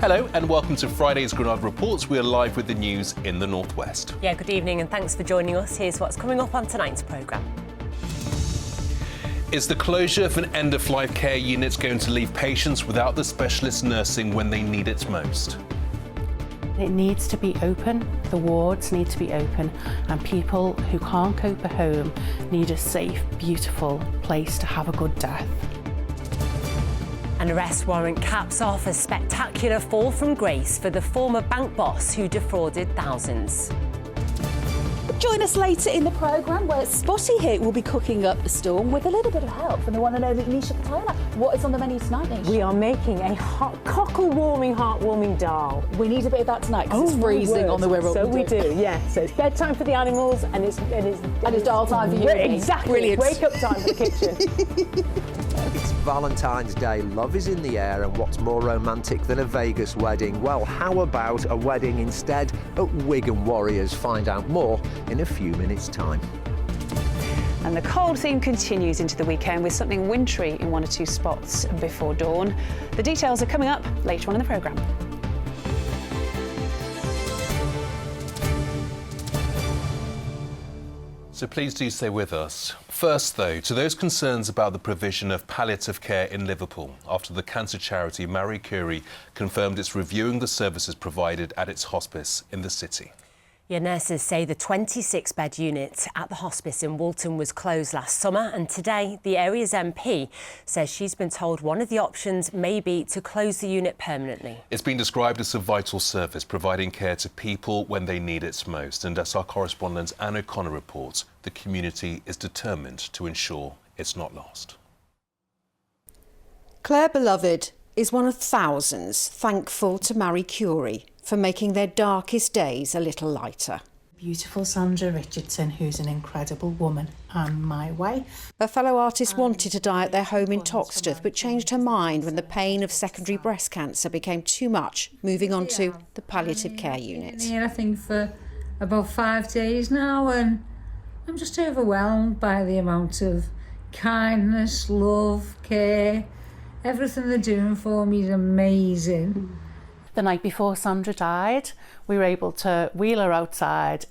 Hello and welcome to Friday's Granada Reports. We are live with the news in the northwest. Yeah, good evening and thanks for joining us. Here's what's coming up on tonight's programme. Is the closure of an end-of-life care unit going to leave patients without the specialist nursing when they need it most? It needs to be open, the wards need to be open, and people who can't cope at home need a safe, beautiful place to have a good death. An arrest warrant caps off a spectacular fall from grace for the former bank boss who defrauded thousands. Join us later in the programme where Spotty here will be cooking up a storm with a little bit of help from the one and only Nisha Patala. What is on the menu tonight, Nisha? We are making a cockle-warming, heart-warming dal. We need a bit of that tonight because it's freezing on the way. So we do, yeah. So it's bedtime for the animals and it's dal time for you. Exactly. Brilliant. Wake up time for the kitchen. It's Valentine's Day, love is in the air, and what's more romantic than a Vegas wedding? Well, how about a wedding instead at Wigan Warriors? Find out more in a few minutes' time. And the cold theme continues into the weekend with something wintry in one or two spots before dawn. The details are coming up later on in the programme. So please do stay with us. First, though, to those concerns about the provision of palliative care in Liverpool after the cancer charity Marie Curie confirmed it's reviewing the services provided at its hospice in the city. Yeah, nurses say the 26-bed unit at the hospice in Walton was closed last summer, and today the area's MP says she's been told one of the options may be to close the unit permanently. It's been described as a vital service, providing care to people when they need it most. And as our correspondent Anne O'Connor reports, the community is determined to ensure it's not lost. Claire Beloved is one of thousands thankful to Marie Curie for making their darkest days a little lighter. Beautiful Sandra Richardson, who's an incredible woman, and my wife. Her fellow artist wanted to die at their home in Toxteth, but changed her mind when the pain of secondary breast cancer became too much, moving on to the palliative care unit. Here, I think, for about 5 days now, and I'm just overwhelmed by the amount of kindness, love, care. Everything they're doing for me is amazing. The night before Sandra died, we were able to wheel her outside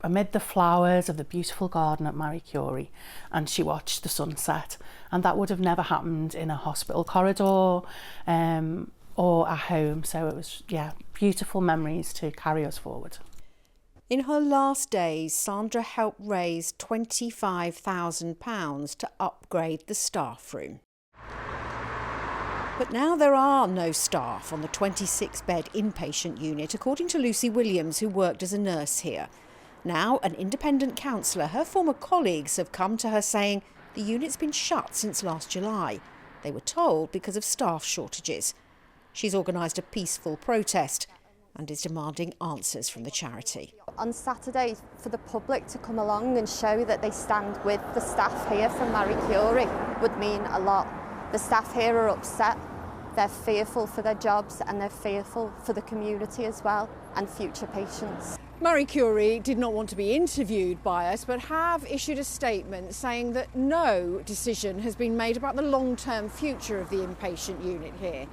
amid the flowers of the beautiful garden at Marie Curie, and she watched the sunset. And that would have never happened in a hospital corridor or at home. So it was, beautiful memories to carry us forward. In her last days, Sandra helped raise £25,000 to upgrade the staff room. But now there are no staff on the 26-bed inpatient unit, according to Lucy Williams, who worked as a nurse here. Now, an independent counsellor, her former colleagues have come to her saying the unit's been shut since last July. They were told because of staff shortages. She's organised a peaceful protest and is demanding answers from the charity. On Saturday, for the public to come along and show that they stand with the staff here from Marie Curie would mean a lot. The staff here are upset. They're fearful for their jobs and they're fearful for the community as well and future patients. Marie Curie did not want to be interviewed by us, but have issued a statement saying that no decision has been made about the long-term future of the inpatient unit here.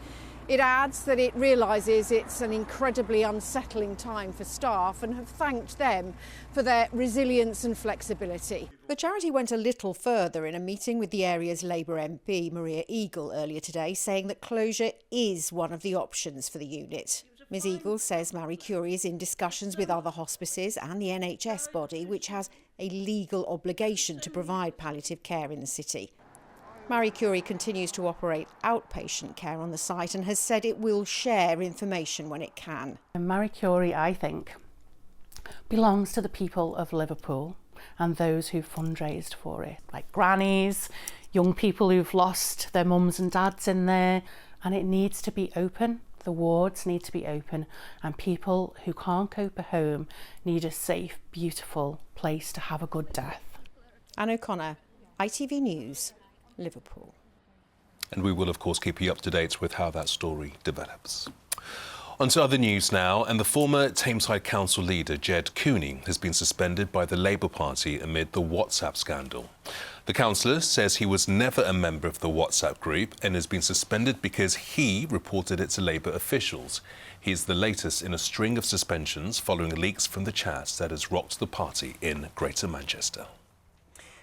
It adds that it realises it's an incredibly unsettling time for staff and have thanked them for their resilience and flexibility. The charity went a little further in a meeting with the area's Labour MP, Maria Eagle, earlier today, saying that closure is one of the options for the unit. Ms Eagle says Marie Curie is in discussions with other hospices and the NHS body, which has a legal obligation to provide palliative care in the city. Marie Curie continues to operate outpatient care on the site and has said it will share information when it can. Marie Curie, I think, belongs to the people of Liverpool and those who've fundraised for it, like grannies, young people who've lost their mums and dads in there, and it needs to be open. The wards need to be open, and people who can't cope at home need a safe, beautiful place to have a good death. Anne O'Connor, ITV News, Liverpool. And we will, of course, keep you up to date with how that story develops. On to other news now, and the former Tameside Council leader, Jed Cooney, has been suspended by the Labour Party amid the WhatsApp scandal. The councillor says he was never a member of the WhatsApp group and has been suspended because he reported it to Labour officials. He is the latest in a string of suspensions following leaks from the chat that has rocked the party in Greater Manchester.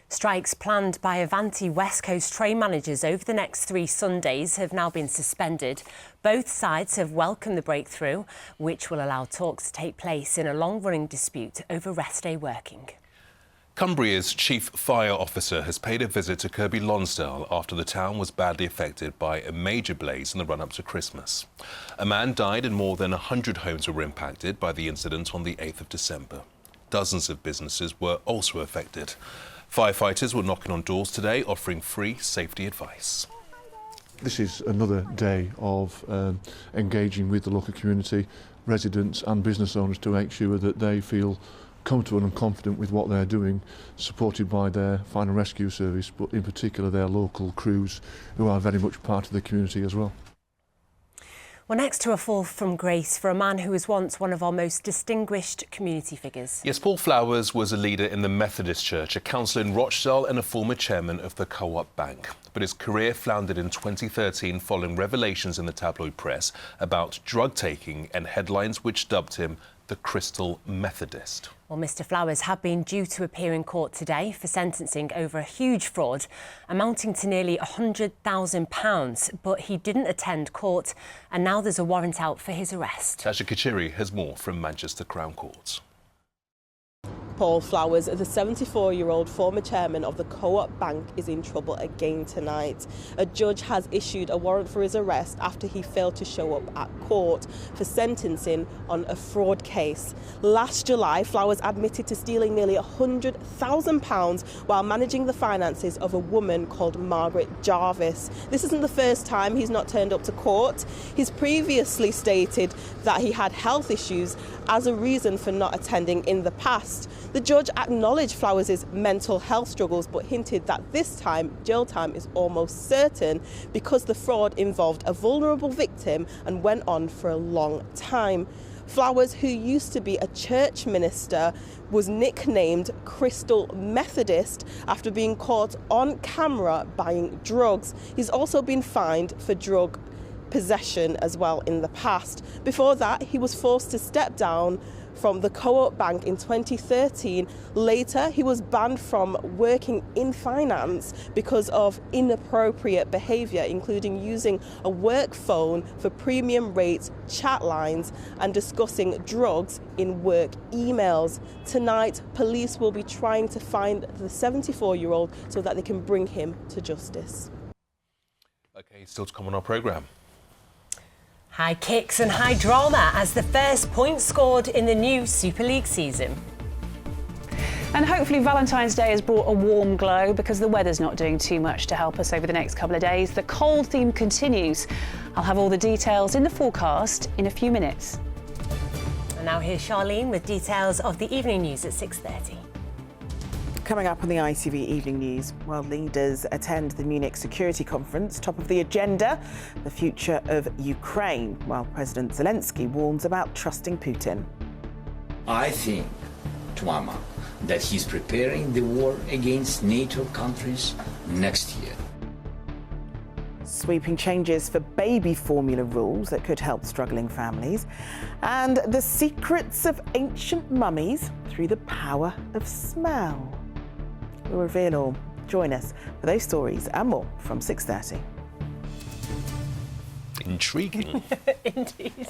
Strikes planned by Avanti West Coast train managers over the next 3 Sundays have now been suspended. Both sides have welcomed the breakthrough, which will allow talks to take place in a long-running dispute over rest day working. Cumbria's chief fire officer has paid a visit to Kirkby Lonsdale after the town was badly affected by a major blaze in the run-up to Christmas. A man died and more than 100 homes were impacted by the incident on the 8th of December. Dozens of businesses were also affected. Firefighters were knocking on doors today, offering free safety advice. This is another day of engaging with the local community, residents and business owners to make sure that they feel comfortable and confident with what they're doing, supported by their fire and rescue service, but in particular their local crews who are very much part of the community as well. Well, next to a fall from grace for a man who was once one of our most distinguished community figures. Yes, Paul Flowers was a leader in the Methodist Church, a councillor in Rochdale and a former chairman of the Co-op Bank. But his career floundered in 2013 following revelations in the tabloid press about drug taking and headlines which dubbed him the Crystal Methodist. Well, Mr Flowers had been due to appear in court today for sentencing over a huge fraud amounting to nearly £100,000, but he didn't attend court and now there's a warrant out for his arrest. Tasha Kachiri has more from Manchester Crown Court. Paul Flowers, the 74-year-old former chairman of the Co-op Bank, is in trouble again tonight. A judge has issued a warrant for his arrest after he failed to show up at court for sentencing on a fraud case. Last July, Flowers admitted to stealing nearly £100,000 while managing the finances of a woman called Margaret Jarvis. This isn't the first time he's not turned up to court. He's previously stated that he had health issues as a reason for not attending in the past. The judge acknowledged Flowers' mental health struggles but hinted that this time jail time is almost certain because the fraud involved a vulnerable victim and went on for a long time. Flowers, who used to be a church minister, was nicknamed Crystal Methodist after being caught on camera buying drugs. He's also been fined for drug possession as well in the past. Before that, he was forced to step down from the Co-op Bank in 2013. Later, he was banned from working in finance because of inappropriate behaviour, including using a work phone for premium rate chat lines and discussing drugs in work emails. Tonight, police will be trying to find the 74-year-old so that they can bring him to justice. OK, still to come on our programme. High kicks and high drama as the first point scored in the new Super League season. And hopefully Valentine's Day has brought a warm glow because the weather's not doing too much to help us over the next couple of days. The cold theme continues. I'll have all the details in the forecast in a few minutes. And now here's Charlene with details of the evening news at 6:30. Coming up on the ITV Evening News, world leaders attend the Munich Security Conference. Top of the agenda, the future of Ukraine, while President Zelensky warns about trusting Putin. I think, Tuama, that he's preparing the war against NATO countries next year. Sweeping changes for baby formula rules that could help struggling families. And the secrets of ancient mummies through the power of smell. We'll reveal all. Join us for those stories and more from 6:30. Intriguing. Indeed.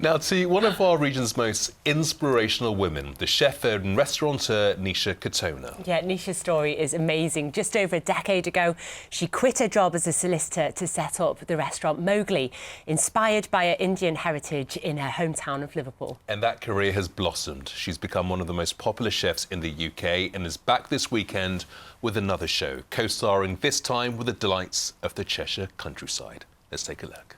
Now to one of our region's most inspirational women, the chef and restaurateur Nisha Katona. Yeah, Nisha's story is amazing. Just over a decade ago, she quit her job as a solicitor to set up the restaurant Mowgli, inspired by her Indian heritage in her hometown of Liverpool. And that career has blossomed. She's become one of the most popular chefs in the UK and is back this weekend with another show, co-starring this time with the delights of the Cheshire countryside. Let's take a look.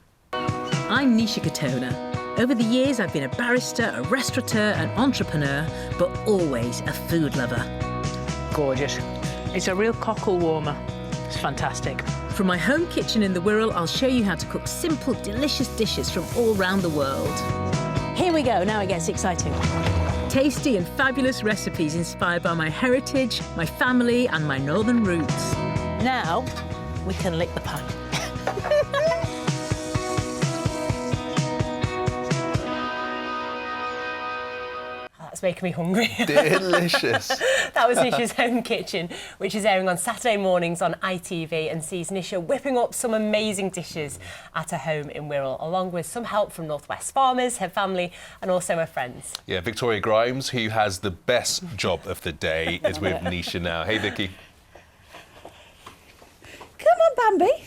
I'm Nisha Katona. Over the years, I've been a barrister, a restaurateur, an entrepreneur, but always a food lover. Gorgeous. It's a real cockle warmer. It's fantastic. From my home kitchen in the Wirral, I'll show you how to cook simple, delicious dishes from all around the world. Here we go, now it gets exciting. Tasty and fabulous recipes inspired by my heritage, my family and my northern roots. Now we can lick the pan. That's making me hungry. Delicious. That was Nisha's Home Kitchen, which is airing on Saturday mornings on ITV and sees Nisha whipping up some amazing dishes at her home in Wirral, along with some help from North West farmers, her family and also her friends. Yeah, Victoria Grimes, who has the best job of the day, is with Nisha now. Hey, Vicky. Come on, Bambi.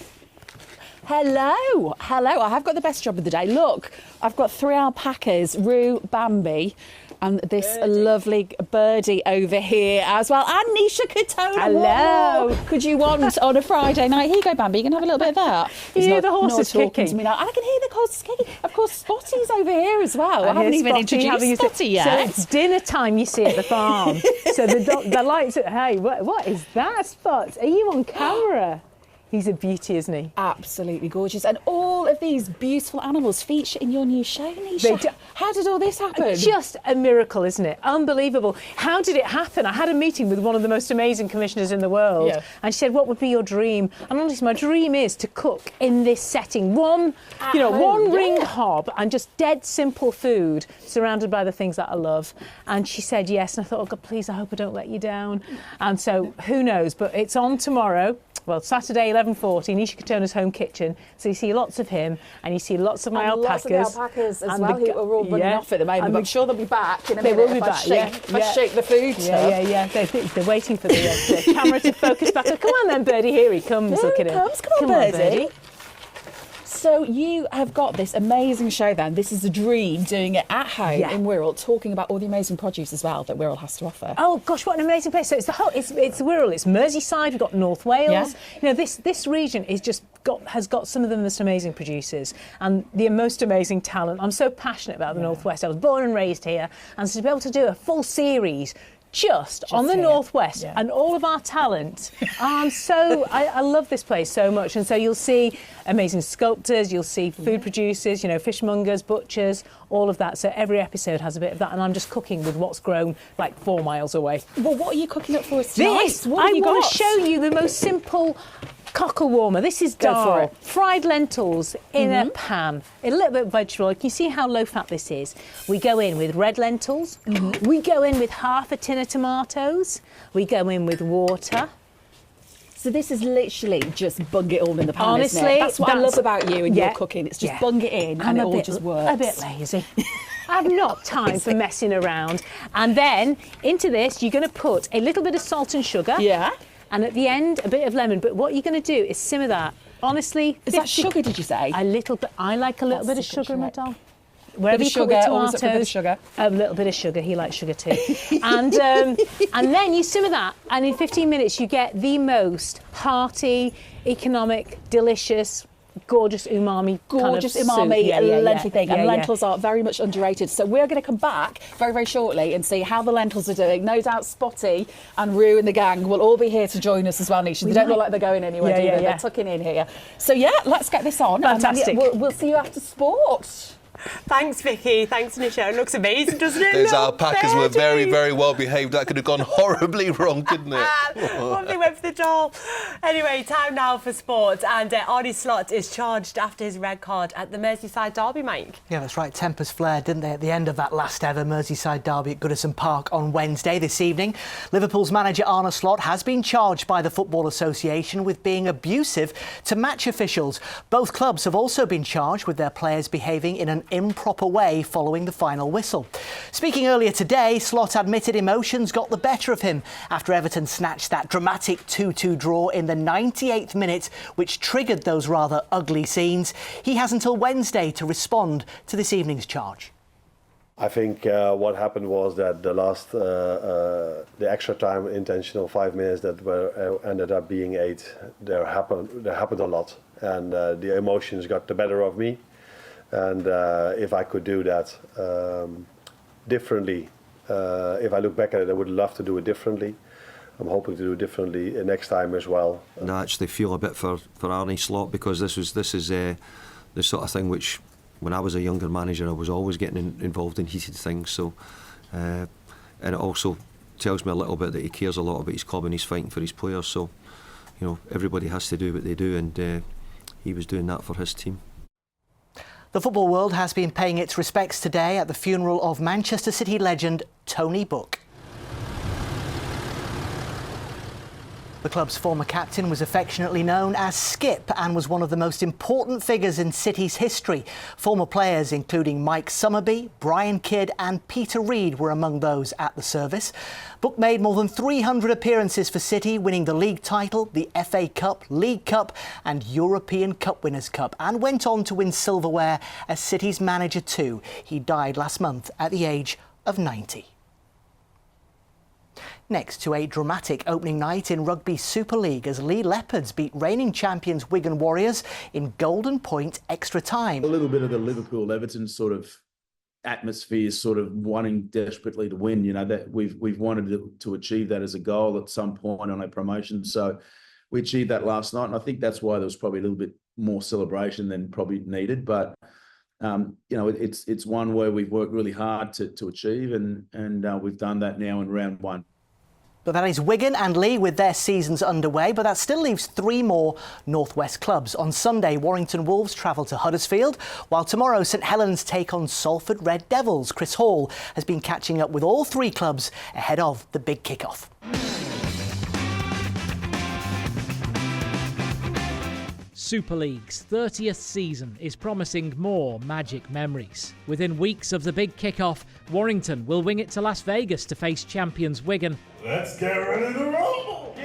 Hello. Hello. I have got the best job of the day. Look, I've got 3 alpacas, Roo, Bambi, and this lovely birdie over here as well. And Nisha Katona. Hello. Could you want on a Friday night? Here you go, Bambi. You can have a little bit of that. You hear the horses kicking? To me now. And I can hear the horses kicking. Of course, Spotty's over here as well. I haven't even introduced Spotty yet. So it's dinner time, you see, at the farm. So the lights are... Hey, what is that, Spot? Are you on camera? He's a beauty, isn't he? Absolutely gorgeous. And all of these beautiful animals feature in your new show, Nisha. How did all this happen? Just a miracle, isn't it? Unbelievable. How did it happen? I had a meeting with one of the most amazing commissioners in the world, and she said, "What would be your dream?" And honestly, my dream is to cook in this setting, one ring hob and just dead simple food, surrounded by the things that I love. And she said yes, and I thought, oh God, please, I hope I don't let you down. And so, who knows? But it's on tomorrow. Well, Saturday, 11:40, Nisha Katona's Home Kitchen. So you see lots of him, and you see lots of my alpacas. Lots of the alpacas as well, who are all running off at the moment. I'm sure they'll be back in a minute. They will be back, if I shake the food. Yeah. They're waiting for the camera to focus back. Come on then, Birdie, here he comes. Look at him. Come on, Birdie. So you have got this amazing show then. This is a dream, doing it at home in Wirral, talking about all the amazing produce as well that Wirral has to offer. Oh gosh, what an amazing place. So it's Wirral, it's Merseyside, we've got North Wales. You know, this region has got some of the most amazing producers and the most amazing talent. I'm so passionate about the North West. I was born and raised here, and so to be able to do a full series just on the Northwest and all of our talent. I love this place so much. And so you'll see amazing sculptors, you'll see food producers, you know, fishmongers, butchers, all of that. So every episode has a bit of that. And I'm just cooking with what's grown like 4 miles away. Well, what are you cooking up for us tonight? I want to show you the most simple cockle warmer. This is dal, fried lentils in a pan, a little bit of vegetable. You can see how low fat this is. We go in with red lentils. We go in with half a tin of tomatoes. We go in with water. So this is literally just bung it all in the pan, honestly, isn't it? That's what I love about you and your cooking. It's just bung it in and it all just works. A bit lazy. I have not time for messing around. And then into this, you're going to put a little bit of salt and sugar. Yeah. And at the end, a bit of lemon. But what you're going to do is simmer that. Honestly, is that sugar? Did you say a little bit? I like a little bit of sugar, my doll. Wherever you cook with tomatoes, a little bit of sugar. He likes sugar too. And then you simmer that, and in 15 minutes you get the most hearty, economic, delicious, gorgeous umami lentil thing. And lentils are very much underrated. So we're going to come back very, very shortly and see how the lentils are doing. No doubt Spotty and Roo and the gang will all be here to join us as well, Nisha. They don't look like they're going anywhere, do they? They're tucking in here. So let's get this on. Fantastic. And we'll see you after sport. Thanks, Vicky. Thanks, Nisha. It looks amazing, doesn't it? Those alpacas were very, very well behaved. That could have gone horribly wrong, couldn't it? Well, they went for the doll. Anyway, time now for sport. And Arnie Slot is charged after his red card at the Merseyside derby, Mike. Yeah, that's right. Tempers flared, didn't they, at the end of that last ever Merseyside derby at Goodison Park on Wednesday this evening. Liverpool's manager Arne Slot has been charged by the Football Association with being abusive to match officials. Both clubs have also been charged with their players behaving in an improper way following the final whistle. Speaking earlier today, Slot admitted emotions got the better of him after Everton snatched that dramatic 2-2 draw in the 98th minute, which triggered those rather ugly scenes. He has until Wednesday to respond to this evening's charge. I think what happened was that the extra time, intentional 5 minutes that were ended up being 8, there happened a lot, and the emotions got the better of me. And if I could do that differently, if I look back at it, I would love to do it differently. I'm hoping to do differently next time as well. And I actually feel a bit for Arnie Slot, because this is the sort of thing which, when I was a younger manager, I was always getting involved in heated things. So, and it also tells me a little bit that he cares a lot about his club and he's fighting for his players. So, you know, everybody has to do what they do, and he was doing that for his team. The football world has been paying its respects today at the funeral of Manchester City legend Tony Book. The club's former captain was affectionately known as Skip and was one of the most important figures in City's history. Former players including Mike Summerby, Brian Kidd and Peter Reid were among those at the service. Book made more than 300 appearances for City, winning the league title, the FA Cup, League Cup and European Cup Winners' Cup, and went on to win silverware as City's manager too. He died last month at the age of 90. Next to a dramatic opening night in Rugby Super League as Lee Leopards beat reigning champions Wigan Warriors in Golden Point extra time. A little bit of the Liverpool-Everton sort of atmosphere, sort of wanting desperately to win. You know, that we've wanted to achieve that as a goal at some point on a promotion. So we achieved that last night, and I think that's why there was probably a little bit more celebration than probably needed. But you know, it's one where we've worked really hard to achieve, and we've done that now in round one. But that is Wigan and Lee with their seasons underway, but that still leaves 3 more North West clubs. On Sunday, Warrington Wolves travel to Huddersfield, while tomorrow St Helens take on Salford Red Devils. Chris Hall has been catching up with all 3 clubs ahead of the big kick-off. Super League's 30th season is promising more magic memories. Within weeks of the big kick-off, Warrington will wing it to Las Vegas to face champions Wigan. Let's get ready to roll!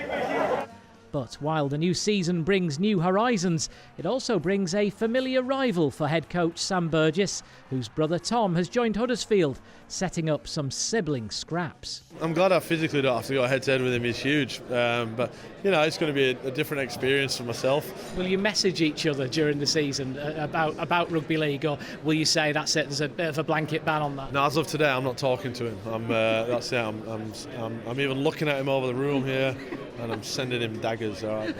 But while the new season brings new horizons, it also brings a familiar rival for head coach Sam Burgess, whose brother Tom has joined Huddersfield, setting up some sibling scraps. I'm glad I physically don't have to go head-to-head with him. He's huge, but you know, it's going to be a different experience for myself. Will you message each other during the season about rugby league, or will you say that's it? There's a bit of a blanket ban on that. No, as of today, I'm not talking to him. That's it. I'm even looking at him over the room here, and I'm sending him daggers. All right,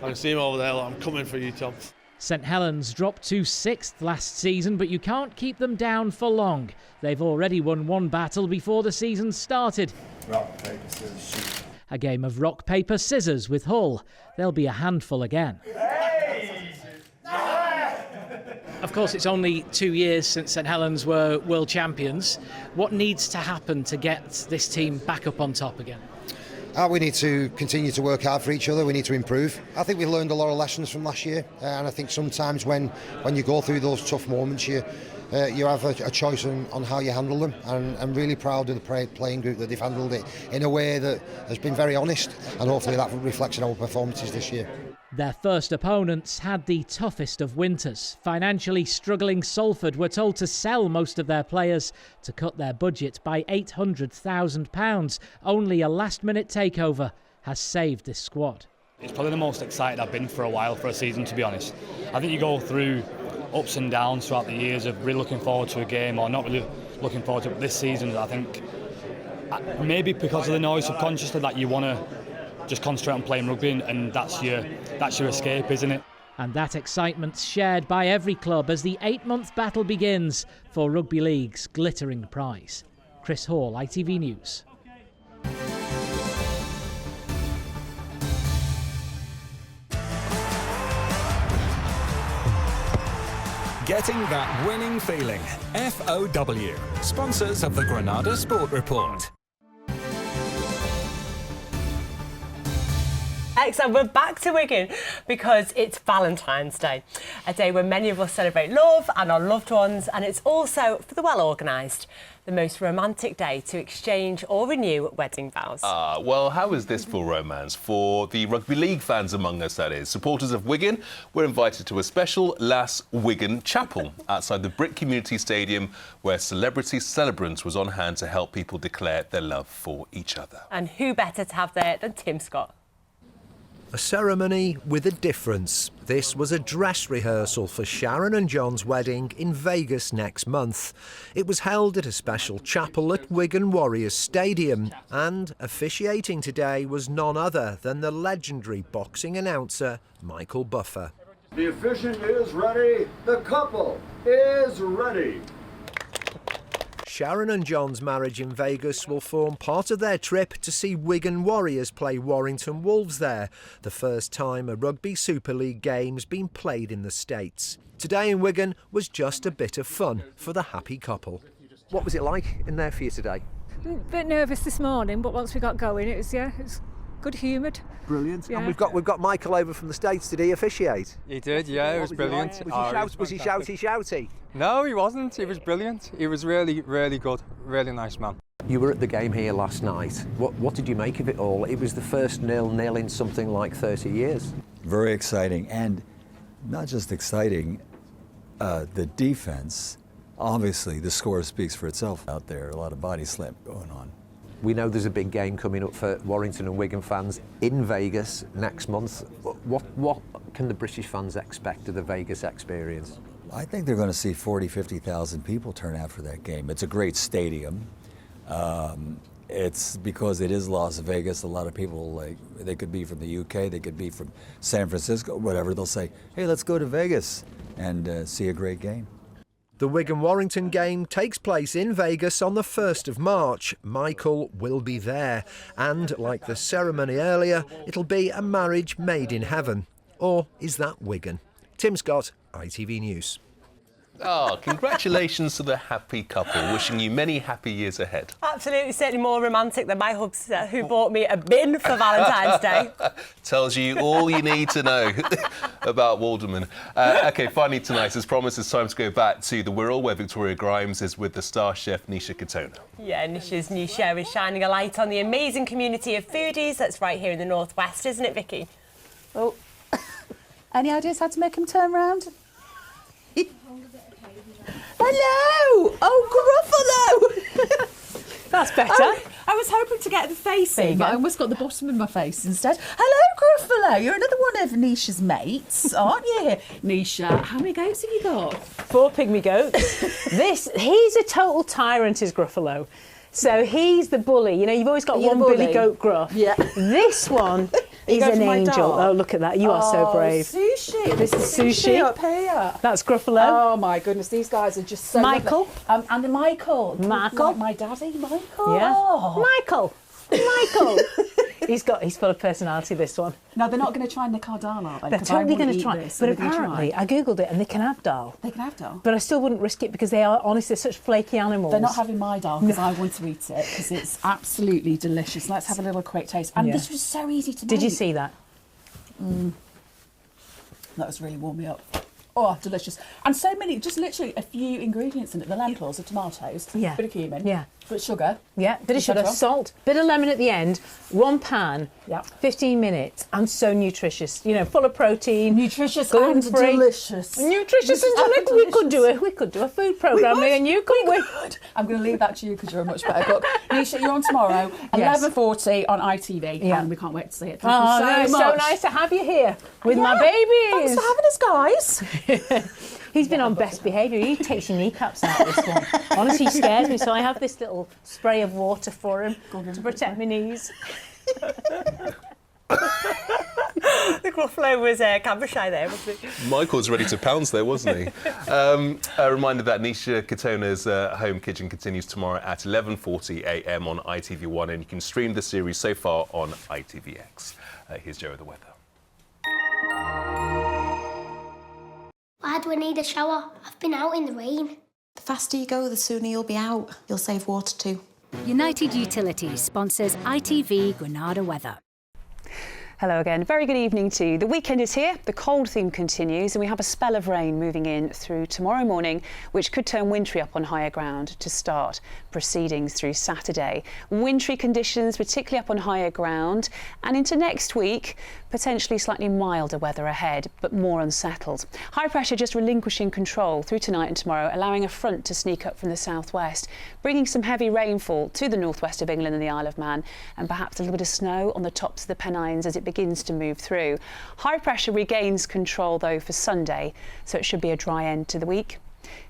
I can see him over there. Like, I'm coming for you, Tom. St Helens dropped to 6th last season, but you can't keep them down for long. They've already won 1 battle before the season started. Rock, paper, scissors, shoot. A game of rock, paper, scissors with Hull. They'll be a handful again. Hey! Of course, it's only 2 years since St Helens were world champions. What needs to happen to get this team back up on top again? We need to continue to work hard for each other. We need to improve. I think we learned a lot of lessons from last year, and I think sometimes when you go through those tough moments, you have a choice on how you handle them. And I'm really proud of the playing group that they've handled it in a way that has been very honest, and hopefully that reflects in our performances this year. Their first opponents had the toughest of winters. Financially struggling Salford were told to sell most of their players to cut their budget by £800,000. Only a last-minute takeover has saved this squad. It's probably the most excited I've been for a while for a season, to be honest. I think you go through ups and downs throughout the years of really looking forward to a game or not really looking forward to it. This season, I think, maybe because of the noise subconsciously, that you want to just concentrate on playing rugby, and that's your escape, isn't it? And that excitement's shared by every club as the 8-month battle begins for Rugby League's glittering prize. Chris Hall, ITV News. Getting that winning feeling. FOW, sponsors of the Granada Sport Report. Excellent. We're back to Wigan because it's Valentine's Day, a day when many of us celebrate love and our loved ones, and it's also, for the well-organised, the most romantic day to exchange or renew wedding vows. Well, how is this for romance? For the rugby league fans among us, that is. Supporters of Wigan were invited to a special Las Wigan Chapel outside the Brick Community Stadium, where celebrity celebrants was on hand to help people declare their love for each other. And who better to have there than Tim Scott? A ceremony with a difference. This was a dress rehearsal for Sharon and John's wedding in Vegas next month. It was held at a special chapel at Wigan Warriors Stadium, and officiating today was none other than the legendary boxing announcer Michael Buffer. The officiant is ready. The couple is ready. Sharon and John's marriage in Vegas will form part of their trip to see Wigan Warriors play Warrington Wolves there, the first time a Rugby Super League game's been played in the States. Today in Wigan was just a bit of fun for the happy couple. What was it like in there for you today? A bit nervous this morning, but once we got going, it was good humoured. Brilliant. Yeah. And we've got Michael over from the States. Did he officiate? He did, yeah, it was brilliant. Was he shouty? No, he wasn't. He was brilliant. He was really, really good. Really nice man. You were at the game here last night. What did you make of it all? It was the first 0-0 in something like 30 years. Very exciting, and not just exciting, the defense. Obviously, the score speaks for itself out there. A lot of body slam going on. We know there's a big game coming up for Warrington and Wigan fans in Vegas next month. What can the British fans expect of the Vegas experience? I think they're going to see 50,000 people turn out for that game. It's a great stadium. It's because it is Las Vegas. A lot of people, they could be from the UK, they could be from San Francisco, whatever. They'll say, hey, let's go to Vegas and see a great game. The Wigan-Warrington game takes place in Vegas on the 1st of March. Michael will be there. And like the ceremony earlier, it'll be a marriage made in heaven. Or is that Wigan? Tim Scott, ITV News. Oh, congratulations to the happy couple. Wishing you many happy years ahead. Absolutely, certainly more romantic than my hubs who bought me a bin for Valentine's Day. Tells you all you need to know about Walderman. OK, finally tonight, as promised, it's time to go back to the Wirral, where Victoria Grimes is with the star chef Nisha Katona. Yeah, Nisha's new show is shining a light on the amazing community of foodies that's right here in the northwest, isn't it, Vicky? Oh, any ideas how to make them turn round? Hello! Oh, Gruffalo! That's better. Oh, I was hoping to get the face in, but I almost got the bottom of my face instead. Hello, Gruffalo! You're another one of Nisha's mates, aren't you? Nisha, how many goats have you got? 4 pygmy goats. He's a total tyrant, is Gruffalo. So he's the bully. You know, you've always got one billy goat gruff. Yeah. This one is an angel. Oh, look at that. You are so brave. Sushi. This is Sushi. Up here. That's Gruffalo. Oh, my goodness. These guys are just so Michael. lovely. And Michael. Michael. Like my daddy, Michael. Yeah. Oh. Michael. He's full of personality, this one. No, they're not going to try and nick our dal, are they? They're totally going to try. But apparently, I googled it and they can have dal. They can have dal. But I still wouldn't risk it because they are honestly such flaky animals. They're not having my dal because I want to eat it because it's absolutely delicious. Let's have a little quick taste. And this was so easy to make. Did you see that? That was really warmed me up. Oh, delicious. And so many, just literally a few ingredients in it. The lentils, the tomatoes, Yeah. bit of cumin, Yeah. bit of sugar. Yeah, bit of sugar, salt, bit of lemon at the end, one pan, 15 minutes, and so nutritious. You know, full of protein, nutritious and delicious. Nutritious and delicious. We could do a food programme, me and you, couldn't we? I'm going to leave that to you because you're a much better cook. Nisha, you're on tomorrow, 11:40 on ITV, and we can't wait to see it. Thank you so much. So nice to have you here with my babies. Thanks for having us, guys. He's been on best behaviour. He takes your kneecaps out, this one. Honestly, he scares me, so I have this little spray of water for him to protect my knees. The Gruffalo was camera shy there, wasn't he? Michael's ready to pounce there, wasn't he? A reminder that Nisha Katona's home kitchen continues tomorrow at 11:40 a.m. on ITV1, and you can stream the series so far on ITVX. Here's Joe with the weather. Why do I need a shower? I've been out in the rain. The faster you go, the sooner you'll be out. You'll save water too. United Utilities sponsors ITV Granada weather. Hello again. Very good evening to you. The weekend is here, the cold theme continues, and we have a spell of rain moving in through tomorrow morning, which could turn wintry up on higher ground to start proceedings through Saturday. Wintry conditions, particularly up on higher ground, and into next week, potentially slightly milder weather ahead, but more unsettled. High pressure just relinquishing control through tonight and tomorrow, allowing a front to sneak up from the southwest, bringing some heavy rainfall to the northwest of England and the Isle of Man, and perhaps a little bit of snow on the tops of the Pennines as it begins to move through. High pressure regains control though for Sunday, so it should be a dry end to the week.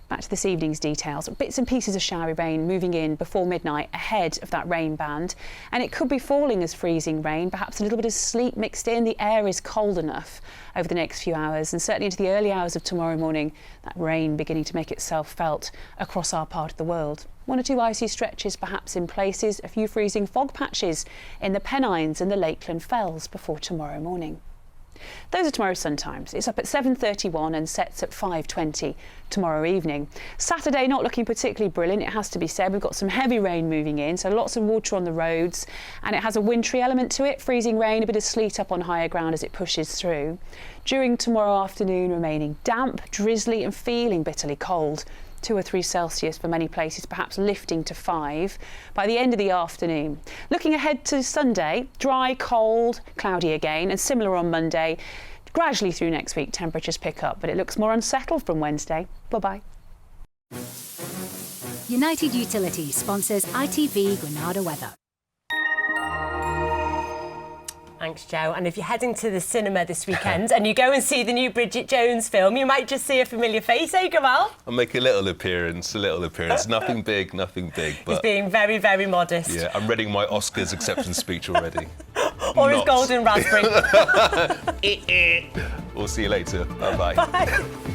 Back to this evening's details. Bits and pieces of showery rain moving in before midnight ahead of that rain band. And it could be falling as freezing rain, perhaps a little bit of sleet mixed in. The air is cold enough over the next few hours, and certainly into the early hours of tomorrow morning, that rain beginning to make itself felt across our part of the world. 1 or 2 icy stretches perhaps in places, a few freezing fog patches in the Pennines and the Lakeland Fells before tomorrow morning. Those are tomorrow's sun times. It's up at 7:31 and sets at 5:20 tomorrow evening. Saturday not looking particularly brilliant, it has to be said. We've got some heavy rain moving in, so lots of water on the roads, and it has a wintry element to it. Freezing rain, a bit of sleet up on higher ground as it pushes through. During tomorrow afternoon, remaining damp, drizzly and feeling bitterly cold. 2 or 3 Celsius for many places, perhaps lifting to 5 by the end of the afternoon. Looking ahead to Sunday, dry, cold, cloudy again, and similar on Monday. Gradually through next week, temperatures pick up, but it looks more unsettled from Wednesday. Bye-bye. United Utilities sponsors ITV Granada weather. Thanks, Joe. And if you're heading to the cinema this weekend and you go and see the new Bridget Jones film, you might just see a familiar face, eh, Gamal? I'll make a little appearance. Nothing big, but... He's being very, very modest. Yeah, I'm reading my Oscars acceptance speech already. Or his golden raspberry. We'll see you later. Bye-bye. Bye.